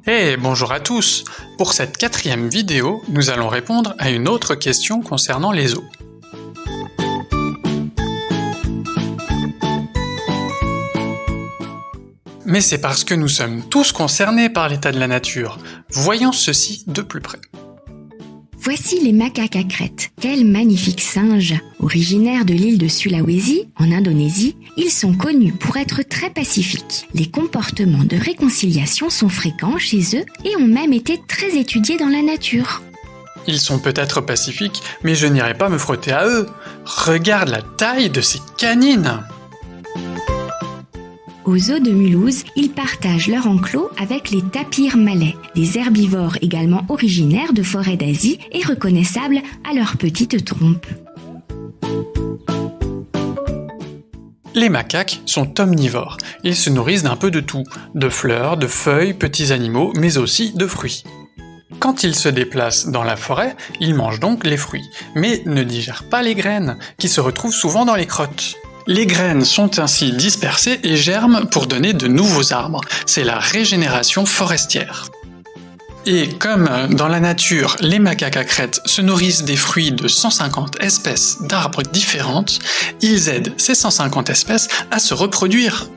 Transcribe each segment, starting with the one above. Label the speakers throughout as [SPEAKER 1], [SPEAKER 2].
[SPEAKER 1] Hey, bonjour à tous! Pour cette 4e vidéo, nous allons répondre à une autre question concernant les eaux. Mais c'est parce que nous sommes tous concernés par l'état de la nature. Voyons ceci de plus près.
[SPEAKER 2] Voici les macaques à crête. Quels magnifiques singes! Originaires de l'île de Sulawesi, en Indonésie, ils sont connus pour être très pacifiques. Les comportements de réconciliation sont fréquents chez eux et ont même été très étudiés dans la nature.
[SPEAKER 1] Ils sont peut-être pacifiques, mais je n'irai pas me frotter à eux. Regarde la taille de ces canines!
[SPEAKER 2] Au zoo de Mulhouse, ils partagent leur enclos avec les tapirs malais, des herbivores également originaires de forêts d'Asie et reconnaissables à leur petite trompe.
[SPEAKER 1] Les macaques sont omnivores. Ils se nourrissent d'un peu de tout, de fleurs, de feuilles, petits animaux, mais aussi de fruits. Quand ils se déplacent dans la forêt, ils mangent donc les fruits, mais ne digèrent pas les graines, qui se retrouvent souvent dans les crottes. Les graines sont ainsi dispersées et germent pour donner de nouveaux arbres. C'est la régénération forestière. Et comme dans la nature, les macaques à crête se nourrissent des fruits de 150 espèces d'arbres différentes, ils aident ces 150 espèces à se reproduire.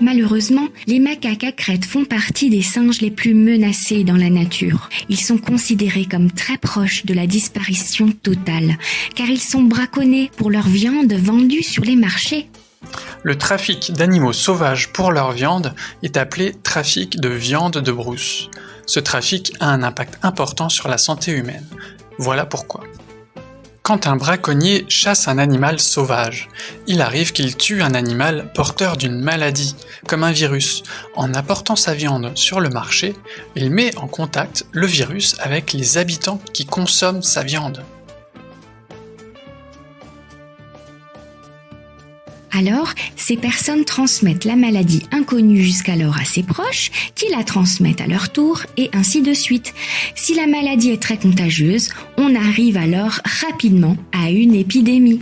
[SPEAKER 2] Malheureusement, les macaques à crête font partie des singes les plus menacés dans la nature. Ils sont considérés comme très proches de la disparition totale, car ils sont braconnés pour leur viande vendue sur les marchés.
[SPEAKER 1] Le trafic d'animaux sauvages pour leur viande est appelé trafic de viande de brousse. Ce trafic a un impact important sur la santé humaine. Voilà pourquoi. Quand un braconnier chasse un animal sauvage, il arrive qu'il tue un animal porteur d'une maladie, comme un virus. En apportant sa viande sur le marché, il met en contact le virus avec les habitants qui consomment sa viande.
[SPEAKER 2] Alors, ces personnes transmettent la maladie inconnue jusqu'alors à ses proches, qui la transmettent à leur tour, et ainsi de suite. Si la maladie est très contagieuse, on arrive alors rapidement à une épidémie.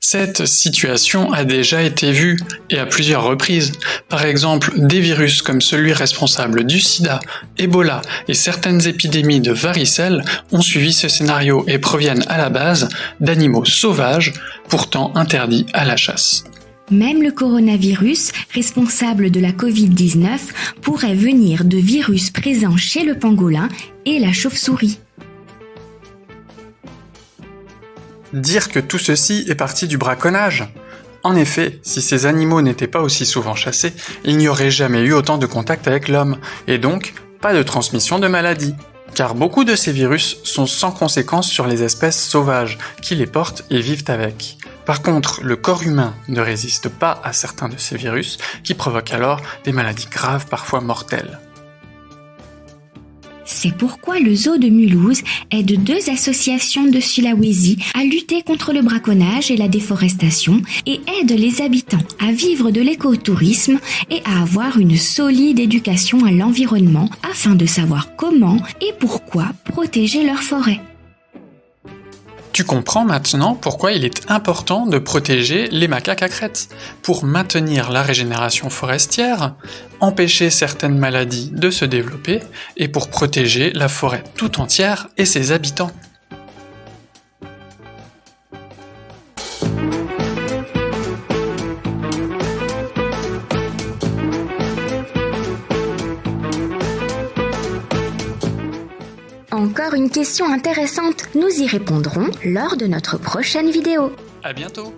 [SPEAKER 1] Cette situation a déjà été vue, et à plusieurs reprises. Par exemple, des virus comme celui responsable du sida, Ebola et certaines épidémies de varicelle ont suivi ce scénario et proviennent à la base d'animaux sauvages, pourtant interdits à la chasse.
[SPEAKER 2] Même le coronavirus, responsable de la Covid-19, pourrait venir de virus présents chez le pangolin et la chauve-souris.
[SPEAKER 1] Dire que tout ceci est parti du braconnage. En effet, si ces animaux n'étaient pas aussi souvent chassés, il n'y aurait jamais eu autant de contact avec l'homme, et donc pas de transmission de maladies. Car beaucoup de ces virus sont sans conséquence sur les espèces sauvages, qui les portent et vivent avec. Par contre, le corps humain ne résiste pas à certains de ces virus, qui provoquent alors des maladies graves, parfois mortelles.
[SPEAKER 2] C'est pourquoi le zoo de Mulhouse aide 2 associations de Sulawesi à lutter contre le braconnage et la déforestation et aide les habitants à vivre de l'écotourisme et à avoir une solide éducation à l'environnement afin de savoir comment et pourquoi protéger leurs forêts.
[SPEAKER 1] Tu comprends maintenant pourquoi il est important de protéger les macaques à crête. Pour maintenir la régénération forestière, empêcher certaines maladies de se développer et pour protéger la forêt tout entière et ses habitants.
[SPEAKER 2] Encore une question intéressante, nous y répondrons lors de notre prochaine vidéo.
[SPEAKER 1] À bientôt!